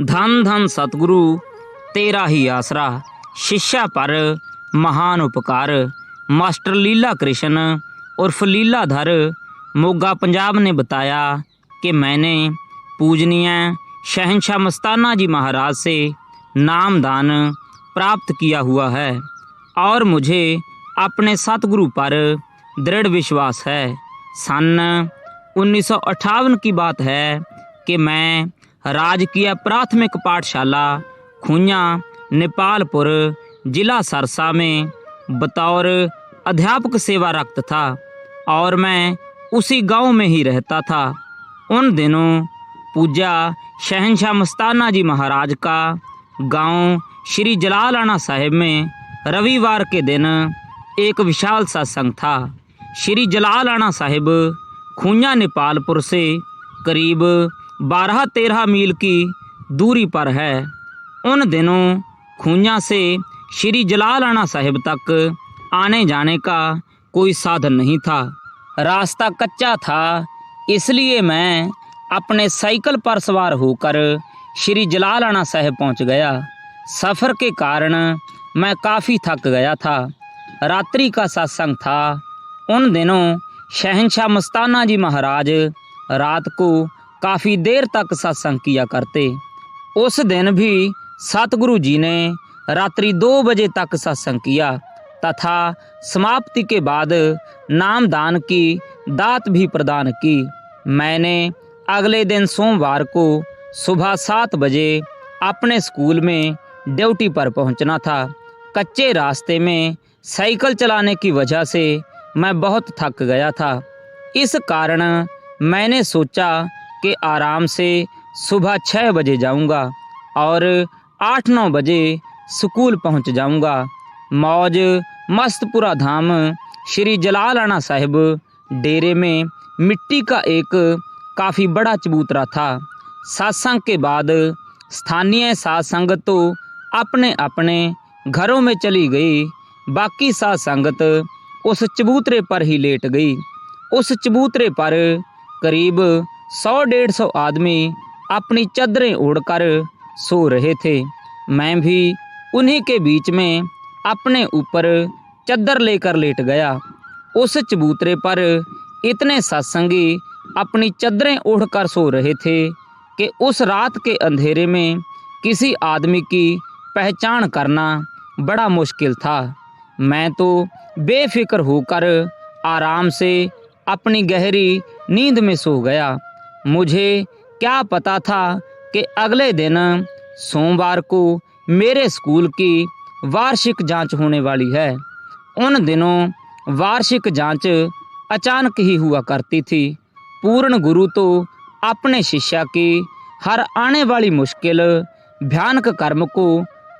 धन धन सतगुरु तेरा ही आसरा, शिष्या पर महान उपकार। मास्टर लीला कृष्ण उर्फ लीलाधर मोगा पंजाब ने बताया कि मैंने पूजनीय शहंशाह मस्ताना जी महाराज से नामदान प्राप्त किया हुआ है और मुझे अपने सतगुरु पर दृढ़ विश्वास है। सन 1958 की बात है कि मैं राजकीय प्राथमिक पाठशाला खुंया नेपालपुर जिला सरसा में बतौर अध्यापक सेवारत था और मैं उसी गांव में ही रहता था। उन दिनों पूज्य शहंशाह मस्ताना जी महाराज का गांव श्री जलालाना साहिब में रविवार के दिन एक विशाल सत्संग था। श्री जलालाना साहिब खुंया नेपालपुर से करीब 12-13 मील की दूरी पर है। उन दिनों खुंया से श्री जलालाना साहिब तक आने जाने का कोई साधन नहीं था। रास्ता कच्चा था, इसलिए मैं अपने साइकिल पर सवार होकर श्री जलालाना साहिब पहुंच गया। सफ़र के कारण मैं काफ़ी थक गया था। रात्रि का सत्संग था। उन दिनों शहंशाह मस्ताना जी महाराज रात को काफ़ी देर तक सत्संग किया करते। उस दिन भी सतगुरु जी ने रात्रि 2 बजे तक सत्संग किया तथा समाप्ति के बाद नामदान की दात भी प्रदान की। मैंने अगले दिन सोमवार को सुबह 7 बजे अपने स्कूल में ड्यूटी पर पहुंचना था। कच्चे रास्ते में साइकिल चलाने की वजह से मैं बहुत थक गया था। इस कारण मैंने सोचा कि आराम से सुबह 6 बजे जाऊंगा और 8-9 बजे स्कूल पहुंच जाऊंगा। मौज मस्तपुरा धाम श्री जलालाना साहिब डेरे में मिट्टी का एक काफ़ी बड़ा चबूतरा था। सत्संग के बाद स्थानीय साध संगत तो अपने अपने घरों में चली गई। बाकी साध संगत उस चबूतरे पर ही लेट गई। उस चबूतरे पर करीब 100-150 आदमी अपनी चादरें ओढ़कर सो रहे थे। मैं भी उन्हीं के बीच में अपने ऊपर चादर लेकर लेट गया। उस चबूतरे पर इतने सत्संगी अपनी चादरें ओढ़कर सो रहे थे कि उस रात के अंधेरे में किसी आदमी की पहचान करना बड़ा मुश्किल था। मैं तो बेफिक्र होकर आराम से अपनी गहरी नींद में सो गया। मुझे क्या पता था कि अगले दिन सोमवार को मेरे स्कूल की वार्षिक जांच होने वाली है। उन दिनों वार्षिक जांच अचानक ही हुआ करती थी। पूर्ण गुरु तो अपने शिष्य की हर आने वाली मुश्किल भयानक कर्म को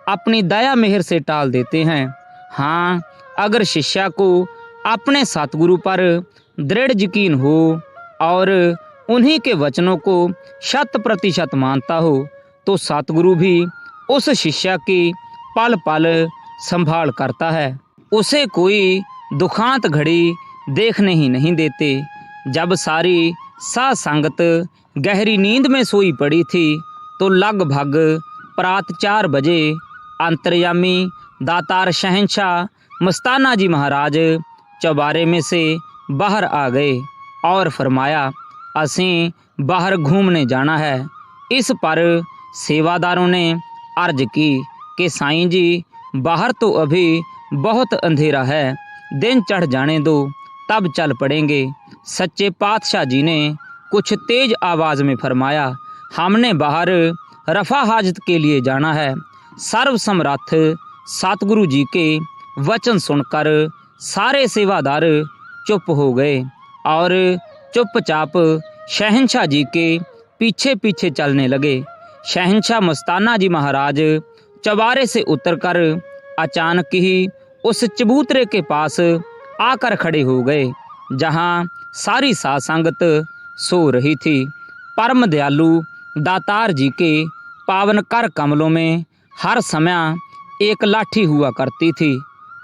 अपनी दया मेहर से टाल देते हैं। हाँ, अगर शिष्य को अपने सतगुरु पर दृढ़ यकीन हो और उन्हीं के वचनों को 100% मानता हो तो सतगुरु भी उस शिष्य की पल पल संभाल करता है। उसे कोई दुखांत घड़ी देखने ही नहीं देते। जब सारी साध संगत गहरी नींद में सोई पड़ी थी तो लगभग प्रात 4 बजे अंतर्यामी दातार शहंशाह मस्ताना जी महाराज चौबारे में से बाहर आ गए और फरमाया, असें बाहर घूमने जाना है। इस पर सेवादारों ने अर्ज की कि साईं जी बाहर तो अभी बहुत अंधेरा है, दिन चढ़ जाने दो तब चल पड़ेंगे। सच्चे पातशाह जी ने कुछ तेज आवाज़ में फरमाया, हमने बाहर रफा हाजत के लिए जाना है। सर्वसमर्थ सतगुरु जी के वचन सुनकर सारे सेवादार चुप हो गए और चुपचाप शहंशाह जी के पीछे पीछे चलने लगे। शहंशाह मस्ताना जी महाराज चौबारे से उतरकर अचानक ही उस चबूतरे के पास आकर खड़े हो गए जहां सारी साध संगत सो रही थी। परम दयालु दातार जी के पावन कर कमलों में हर समय एक लाठी हुआ करती थी।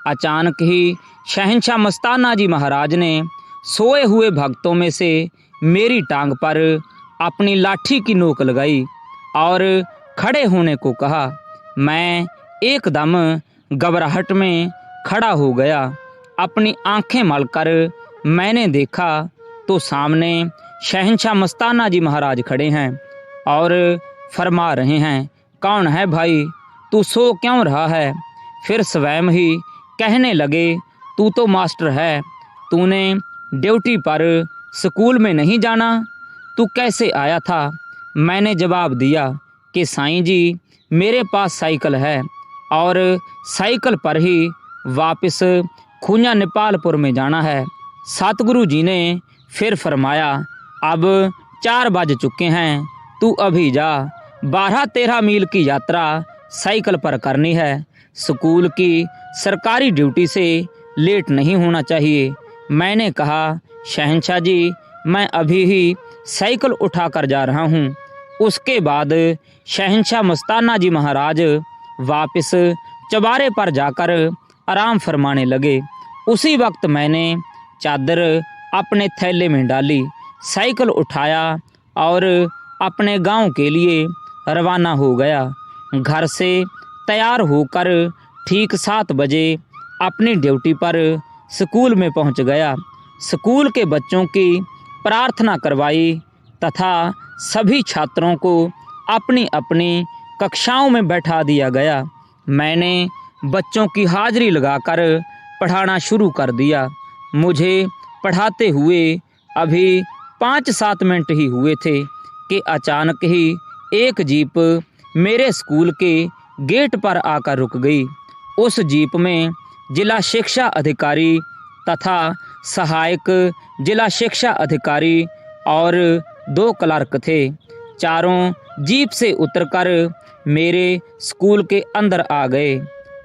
अचानक ही शहंशाह मस्ताना जी महाराज ने सोए हुए भक्तों में से मेरी टांग पर अपनी लाठी की नोक लगाई और खड़े होने को कहा। मैं एकदम घबराहट में खड़ा हो गया। अपनी आंखें मलकर मैंने देखा तो सामने शहंशाह मस्ताना जी महाराज खड़े हैं और फरमा रहे हैं, कौन है भाई, तू सो क्यों रहा है? फिर स्वयं ही कहने लगे, तू तो मास्टर है, तूने ड्यूटी पर स्कूल में नहीं जाना, तू कैसे आया था? मैंने जवाब दिया कि साईं जी, मेरे पास साइकिल है और साइकिल पर ही वापस खूंजा नेपालपुर में जाना है। सतगुरु जी ने फिर फरमाया, अब 4 बज चुके हैं, तू अभी जा, 12-13 मील की यात्रा साइकिल पर करनी है। स्कूल की सरकारी ड्यूटी से लेट नहीं होना चाहिए। मैंने कहा, शहंशाह जी, मैं अभी ही साइकिल उठाकर जा रहा हूँ। उसके बाद शहंशाह मस्ताना जी महाराज वापस चबारे पर जाकर आराम फरमाने लगे। उसी वक्त मैंने चादर अपने थैले में डाली, साइकिल उठाया और अपने गांव के लिए रवाना हो गया। घर से तैयार होकर ठीक 7 बजे अपनी ड्यूटी पर स्कूल में पहुंच गया। स्कूल के बच्चों की प्रार्थना करवाई तथा सभी छात्रों को अपनी अपनी कक्षाओं में बैठा दिया गया। मैंने बच्चों की हाजिरी लगाकर पढ़ाना शुरू कर दिया। मुझे पढ़ाते हुए अभी 5-7 मिनट ही हुए थे कि अचानक ही एक जीप मेरे स्कूल के गेट पर आकर रुक गई। उस जीप में जिला शिक्षा अधिकारी तथा सहायक जिला शिक्षा अधिकारी और 2 क्लर्क थे। चारों जीप से उतरकर मेरे स्कूल के अंदर आ गए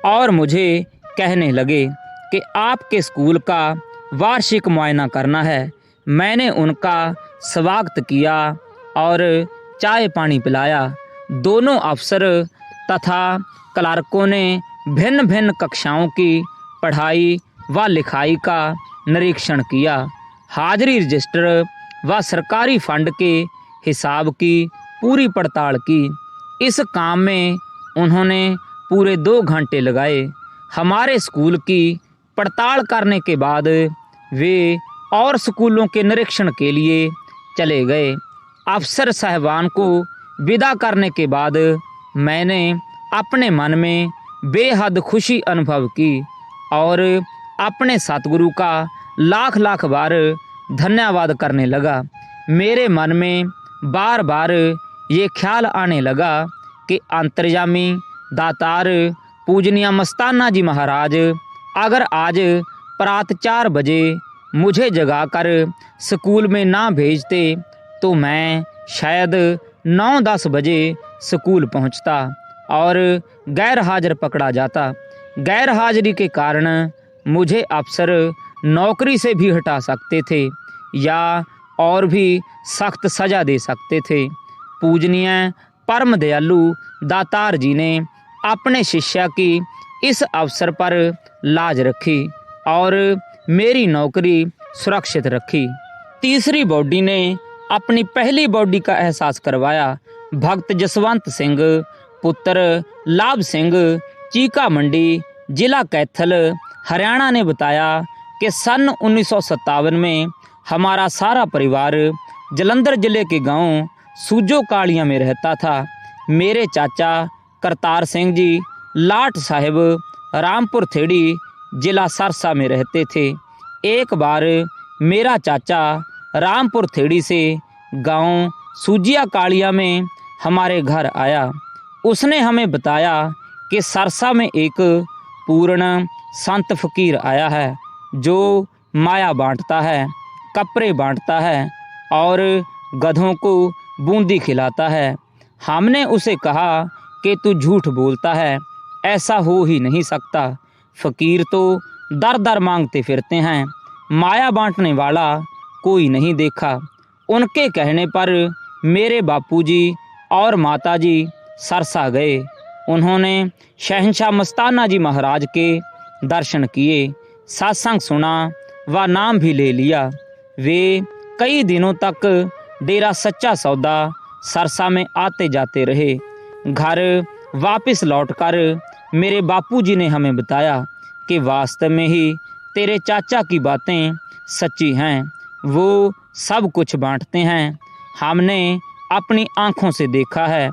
और मुझे कहने लगे कि आपके स्कूल का वार्षिक मुआयना करना है। मैंने उनका स्वागत किया और चाय पानी पिलाया। दोनों अफसर तथा क्लर्कों ने भिन्न भिन्न कक्षाओं की पढ़ाई व लिखाई का निरीक्षण किया। हाजिरी रजिस्टर व सरकारी फंड के हिसाब की पूरी पड़ताल की। इस काम में उन्होंने पूरे 2 घंटे लगाए। हमारे स्कूल की पड़ताल करने के बाद वे और स्कूलों के निरीक्षण के लिए चले गए। अफसर साहबान को विदा करने के बाद मैंने अपने मन में बेहद खुशी अनुभव की और अपने सतगुरु का लाख लाख बार धन्यवाद करने लगा। मेरे मन में बार बार ये ख्याल आने लगा कि अंतर्यामी दातार पूजनीय मस्ताना जी महाराज अगर आज प्रातः 4 बजे मुझे जगाकर स्कूल में ना भेजते तो मैं शायद 9-10 बजे स्कूल पहुंचता और गैर हाजिर पकड़ा जाता। गैर हाजिरी के कारण मुझे अफसर नौकरी से भी हटा सकते थे या और भी सख्त सजा दे सकते थे। पूजनीय परम दयालु दातार जी ने अपने शिष्य की इस अवसर पर लाज रखी और मेरी नौकरी सुरक्षित रखी। तीसरी बॉडी ने अपनी पहली बॉडी का एहसास करवाया। भक्त जसवंत सिंह पुत्र लाभ सिंह चीका मंडी जिला कैथल हरियाणा ने बताया कि सन 1957 में हमारा सारा परिवार जलंधर जिले के गांव सूजो कालिया में रहता था। मेरे चाचा करतार सिंह जी लाट साहिब रामपुर थेड़ी जिला सरसा में रहते थे। एक बार मेरा चाचा रामपुर थेड़ी से गांव सूजिया कालिया में हमारे घर आया। उसने हमें बताया कि सरसा में एक पूर्ण संत फकीर आया है जो माया बांटता है, कपड़े बांटता है और गधों को बूंदी खिलाता है। हमने उसे कहा कि तू झूठ बोलता है, ऐसा हो ही नहीं सकता। फकीर तो दर दर मांगते फिरते हैं, माया बांटने वाला कोई नहीं देखा। उनके कहने पर मेरे बापूजी और माताजी सरसा गए। उन्होंने शहंशाह मस्ताना जी महाराज के दर्शन किए, सत्संग सुना व नाम भी ले लिया। वे कई दिनों तक डेरा सच्चा सौदा सरसा में आते जाते रहे। घर वापस लौटकर मेरे बापूजी ने हमें बताया कि वास्तव में ही तेरे चाचा की बातें सच्ची हैं, वो सब कुछ बांटते हैं। हमने अपनी आंखों से देखा है।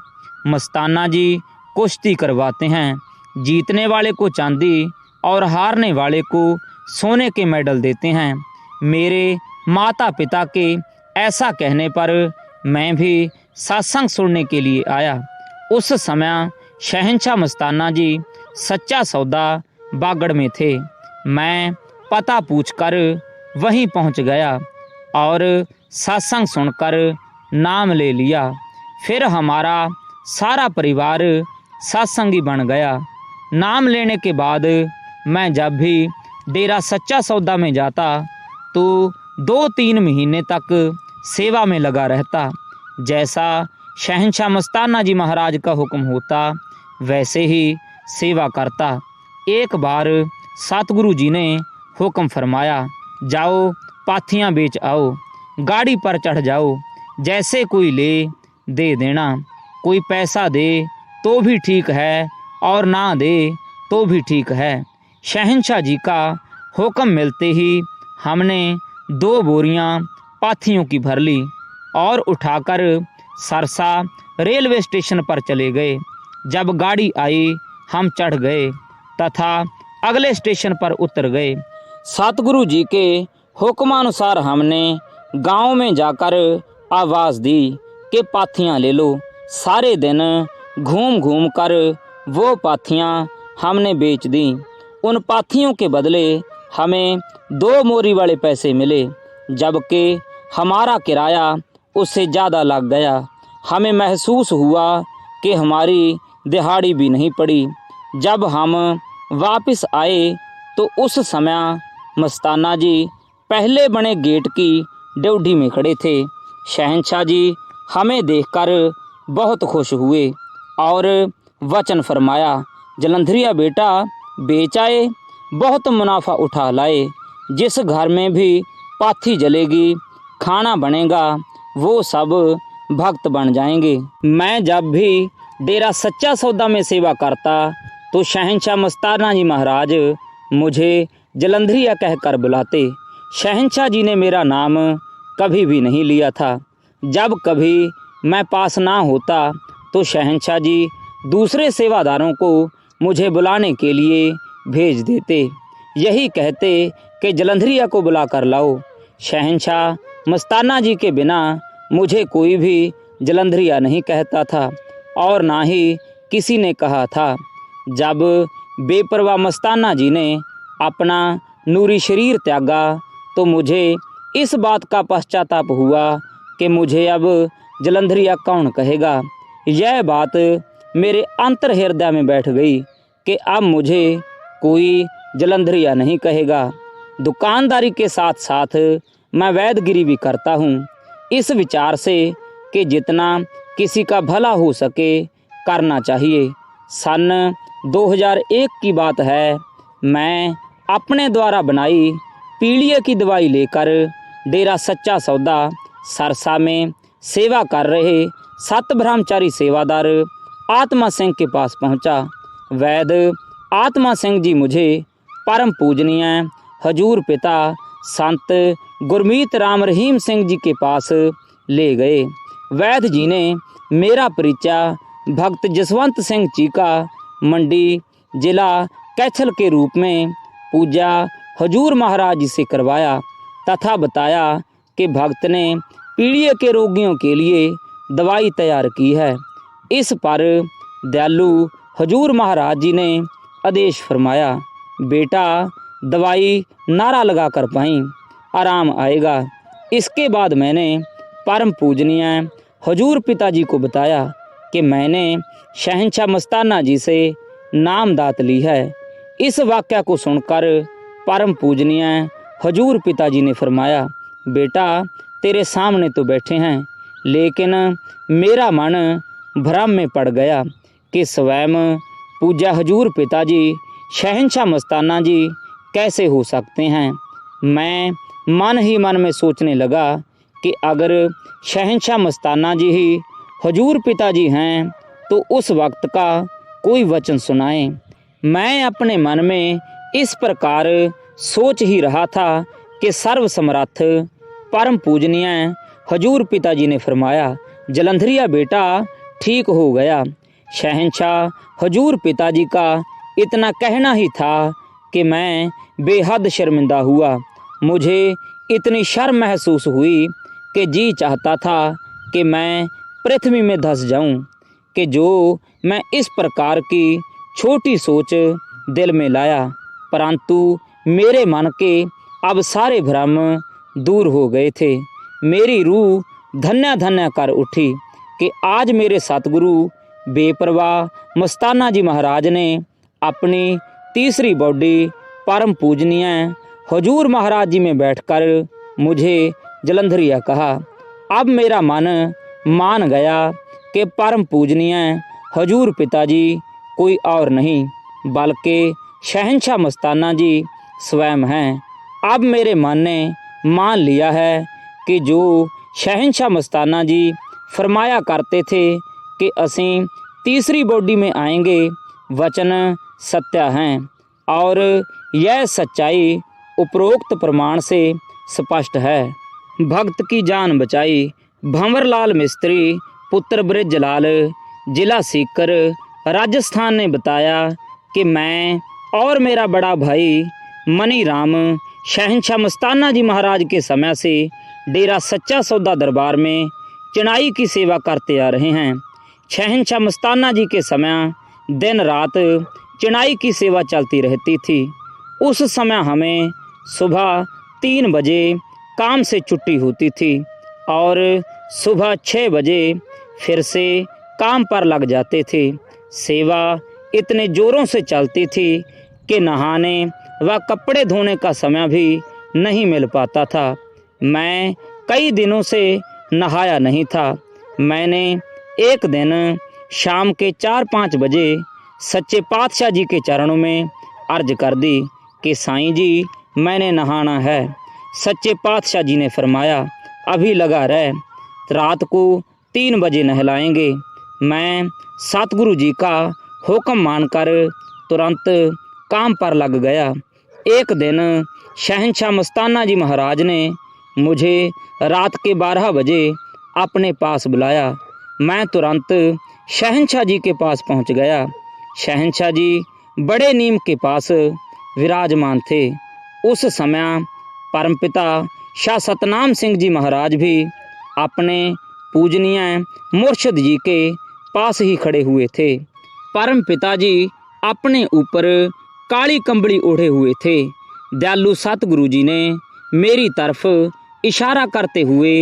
मस्ताना जी कुश्ती करवाते हैं, जीतने वाले को चांदी और हारने वाले को सोने के मेडल देते हैं। मेरे माता पिता के ऐसा कहने पर मैं भी सत्संग सुनने के लिए आया। उस समय शहंशाह मस्ताना जी सच्चा सौदा बागड़ में थे। मैं पता पूछकर वहीं पहुंच गया और सत्संग सुनकर नाम ले लिया। फिर हमारा सारा परिवार सत्संगी बन गया। नाम लेने के बाद मैं जब भी डेरा सच्चा सौदा में जाता तो 2-3 महीने तक सेवा में लगा रहता। जैसा शहंशाह मस्ताना जी महाराज का हुक्म होता वैसे ही सेवा करता। एक बार सतगुरु जी ने हुक्म फरमाया, जाओ पाथियां बेच आओ, गाड़ी पर चढ़ जाओ, जैसे कोई ले दे देना। कोई पैसा दे तो भी ठीक है और ना दे तो भी ठीक है। शहंशाह जी का हुक्म मिलते ही हमने 2 बोरियां पाथियों की भर ली और उठाकर सरसा रेलवे स्टेशन पर चले गए। जब गाड़ी आई हम चढ़ गए तथा अगले स्टेशन पर उतर गए। सतगुरु जी के हुक्मानुसार हमने गांव में जाकर आवाज़ दी कि पाथियां ले लो। सारे दिन घूम घूम कर वो पाथियां हमने बेच दी। उन पाथियों के बदले हमें 2 मोरी वाले पैसे मिले, जबकि हमारा किराया उससे ज़्यादा लग गया। हमें महसूस हुआ कि हमारी दिहाड़ी भी नहीं पड़ी। जब हम वापस आए तो उस समय मस्ताना जी पहले बने गेट की ड्योढ़ी में खड़े थे। शहंशाह जी हमें देखकर बहुत खुश हुए और वचन फरमाया, जलंधरिया बेटा बेच आए, बहुत मुनाफा उठा लाए। जिस घर में भी पाथी जलेगी, खाना बनेगा, वो सब भक्त बन जाएंगे। मैं जब भी डेरा सच्चा सौदा में सेवा करता तो शहंशाह मस्ताना जी महाराज मुझे जलंधरिया कहकर बुलाते। शहंशाह जी ने मेरा नाम कभी भी नहीं लिया था। जब कभी मैं पास ना होता तो शहंशाह जी दूसरे सेवादारों को मुझे बुलाने के लिए भेज देते। यही कहते कि जलंधरिया को बुला कर लाओ। शहंशाह मस्ताना जी के बिना मुझे कोई भी जलंधरिया नहीं कहता था और ना ही किसी ने कहा था। जब बेपरवाह मस्ताना जी ने अपना नूरी शरीर त्यागा तो मुझे इस बात का पश्चाताप हुआ कि मुझे अब जलंधरिया कौन कहेगा। यह बात मेरे अंतर हृदय में बैठ गई कि अब मुझे कोई जलंधरिया नहीं कहेगा। दुकानदारी के साथ साथ मैं वैदगिरी भी करता हूँ, इस विचार से कि जितना किसी का भला हो सके करना चाहिए। सन 2001 की बात है। मैं अपने द्वारा बनाई पीलिए की दवाई लेकर डेरा सच्चा सौदा सरसा में सेवा कर रहे 7 ब्रह्मचारी सेवादार आत्मा सिंह के पास पहुंचा। वैद आत्मा सिंह जी मुझे परम पूजनीय हजूर पिता संत गुरमीत राम रहीम सिंह जी के पास ले गए। वैद जी ने मेरा परिचय भक्त जसवंत सिंह चीका मंडी जिला कैथल के रूप में पूजा हजूर महाराज जी से करवाया तथा बताया कि भक्त ने पीड़िए के रोगियों के लिए दवाई तैयार की है। इस पर दयालु हजूर महाराज जी ने आदेश फरमाया, बेटा दवाई नारा लगा कर पाई, आराम आएगा। इसके बाद मैंने परम पूजनीय हजूर पिताजी को बताया कि मैंने शहंशाह मस्ताना जी से नामदात ली है। इस वाक्य को सुनकर परम पूजनीय हजूर पिताजी ने फरमाया, बेटा तेरे सामने तो बैठे हैं, लेकिन मेरा मन भ्रम में पड़ गया कि स्वयं पूज्य हजूर पिताजी शहंशाह मस्ताना जी कैसे हो सकते हैं। मैं मन ही मन में सोचने लगा कि अगर शहंशाह मस्ताना जी ही हजूर पिताजी हैं तो उस वक्त का कोई वचन सुनाएं। मैं अपने मन में इस प्रकार सोच ही रहा था कि सर्वसमर्थ परम पूजनीय हजूर पिताजी ने फरमाया, जलंधरिया बेटा ठीक हो गया। शहंशाह हजूर पिताजी का इतना कहना ही था कि मैं बेहद शर्मिंदा हुआ। मुझे इतनी शर्म महसूस हुई कि जी चाहता था कि मैं पृथ्वी में धंस जाऊं, कि जो मैं इस प्रकार की छोटी सोच दिल में लाया। परंतु मेरे मन के अब सारे भ्रम दूर हो गए थे। मेरी रूह धन्य धन्य कर उठी कि आज मेरे सतगुरु बेपरवाह मस्ताना जी महाराज ने अपनी तीसरी बॉडी परम पूजनीय हजूर महाराज जी में बैठकर मुझे जलंधरिया कहा। अब मेरा मन मान गया कि परम पूजनीय हजूर पिताजी कोई और नहीं बल्कि शहंशाह मस्ताना जी स्वयं हैं। अब मेरे मन ने मान लिया है कि जो शहंशाह मस्ताना जी फरमाया करते थे कि असीं तीसरी बॉडी में आएंगे, वचन सत्य हैं और यह सच्चाई उपरोक्त प्रमाण से स्पष्ट है। भक्त की जान बचाई। भंवरलाल मिस्त्री पुत्र ब्रिजलाल जिला सीकर राजस्थान ने बताया कि मैं और मेरा बड़ा भाई मनी राम शहंशाह मस्ताना जी महाराज के समय से डेरा सच्चा सौदा दरबार में चढ़ाई की सेवा करते आ रहे हैं। शहंशाह मस्ताना जी के समय दिन रात चढ़ाई की सेवा चलती रहती थी। उस समय हमें सुबह 3 बजे काम से छुट्टी होती थी और सुबह 6 बजे फिर से काम पर लग जाते थे। सेवा इतने जोरों से चलती थी कि नहाने व कपड़े धोने का समय भी नहीं मिल पाता था। मैं कई दिनों से नहाया नहीं था। मैंने एक दिन शाम के 4-5 बजे सच्चे पातशाह जी के चरणों में अर्ज कर दी कि साईं जी मैंने नहाना है। सच्चे पातशाह जी ने फरमाया, अभी लगा रह, रात को 3 बजे नहलाएंगे। मैं सतगुरु जी का हुक्म मानकर तुरंत काम पर लग गया। एक दिन शहंशाह मस्ताना जी महाराज ने मुझे रात के 12 बजे अपने पास बुलाया। मैं तुरंत शहंशाह जी के पास पहुंच गया। शहंशाह जी बड़े नीम के पास विराजमान थे। उस समय परमपिता शाह सतनाम सिंह जी महाराज भी अपने पूजनीय मुर्शद जी के पास ही खड़े हुए थे। परम पिताजी अपने ऊपर काली कंबली ओढ़े हुए थे। दयालु सतगुरु जी ने मेरी तरफ इशारा करते हुए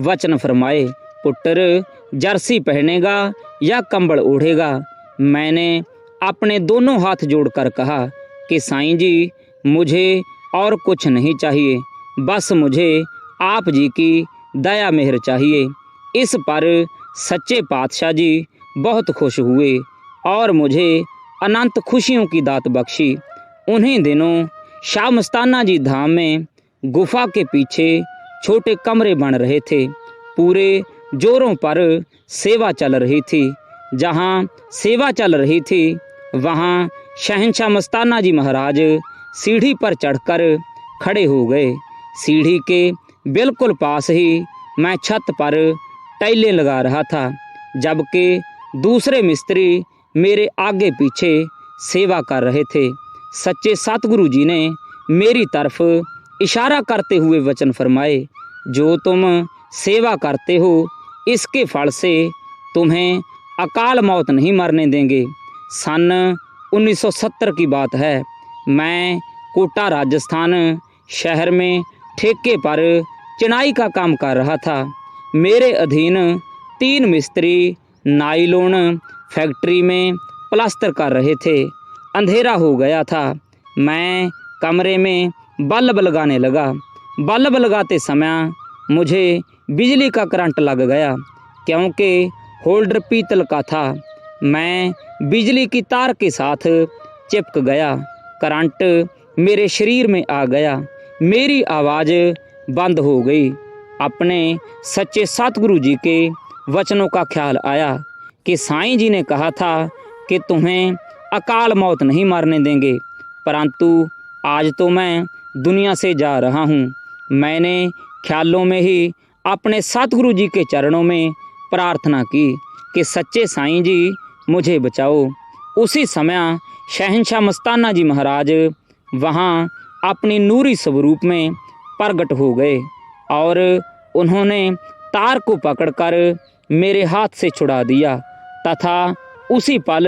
वचन फरमाए, पुत्र जर्सी पहनेगा या कंबल ओढ़ेगा? मैंने अपने दोनों हाथ जोड़कर कहा कि साईं जी मुझे और कुछ नहीं चाहिए, बस मुझे आप जी की दया मेहर चाहिए। इस पर सच्चे पातशाह जी बहुत खुश हुए और मुझे अनंत खुशियों की दात बख्शी। उन्हीं दिनों शाह मस्ताना जी धाम में गुफा के पीछे छोटे कमरे बन रहे थे। पूरे जोरों पर सेवा चल रही थी। जहाँ सेवा चल रही थी वहाँ शहंशाह मस्ताना जी महाराज सीढ़ी पर चढ़कर खड़े हो गए। सीढ़ी के बिल्कुल पास ही मैं छत पर टाइलें लगा रहा था, जबकि दूसरे मिस्त्री मेरे आगे पीछे सेवा कर रहे थे। सच्चे सतगुरु जी ने मेरी तरफ इशारा करते हुए वचन फरमाए, जो तुम सेवा करते हो इसके फल से तुम्हें अकाल मौत नहीं मरने देंगे। सन 1970 की बात है। मैं कोटा राजस्थान शहर में ठेके पर चिनाई का काम कर रहा था। मेरे अधीन 3 मिस्त्री नाइलोन फैक्ट्री में प्लास्टर कर रहे थे। अंधेरा हो गया था। मैं कमरे में बल्ब लगाने लगा। बल्ब लगाते समय मुझे बिजली का करंट लग गया, क्योंकि होल्डर पीतल का था। मैं बिजली की तार के साथ चिपक गया। करंट मेरे शरीर में आ गया। मेरी आवाज़ बंद हो गई। अपने सच्चे सतगुरु जी के वचनों का ख्याल आया कि साईं जी ने कहा था कि तुम्हें अकाल मौत नहीं मारने देंगे, परंतु आज तो मैं दुनिया से जा रहा हूँ। मैंने ख्यालों में ही अपने सतगुरु जी के चरणों में प्रार्थना की कि सच्चे साईं जी मुझे बचाओ। उसी समय शहंशाह मस्ताना जी महाराज वहाँ अपनी नूरी स्वरूप में प्रकट हो गए और उन्होंने तार को पकड़कर मेरे हाथ से छुड़ा दिया तथा उसी पल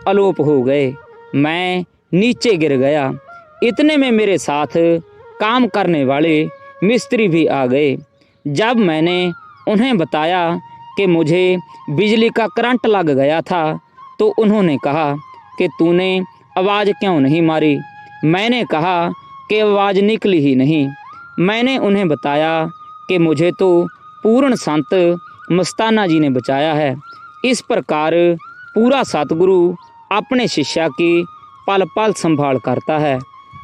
अलोप हो गए। मैं नीचे गिर गया। इतने में मेरे साथ काम करने वाले मिस्त्री भी आ गए। जब मैंने उन्हें बताया कि मुझे बिजली का करंट लग गया था तो उन्होंने कहा कि तूने आवाज़ क्यों नहीं मारी। मैंने कहा कि आवाज़ निकली ही नहीं। मैंने उन्हें बताया कि मुझे तो पूर्ण संत मस्ताना जी ने बचाया है। इस प्रकार पूरा सतगुरु अपने शिष्य की पल पल संभाल करता है।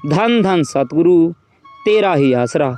धन धन सतगुरु तेरा ही आसरा।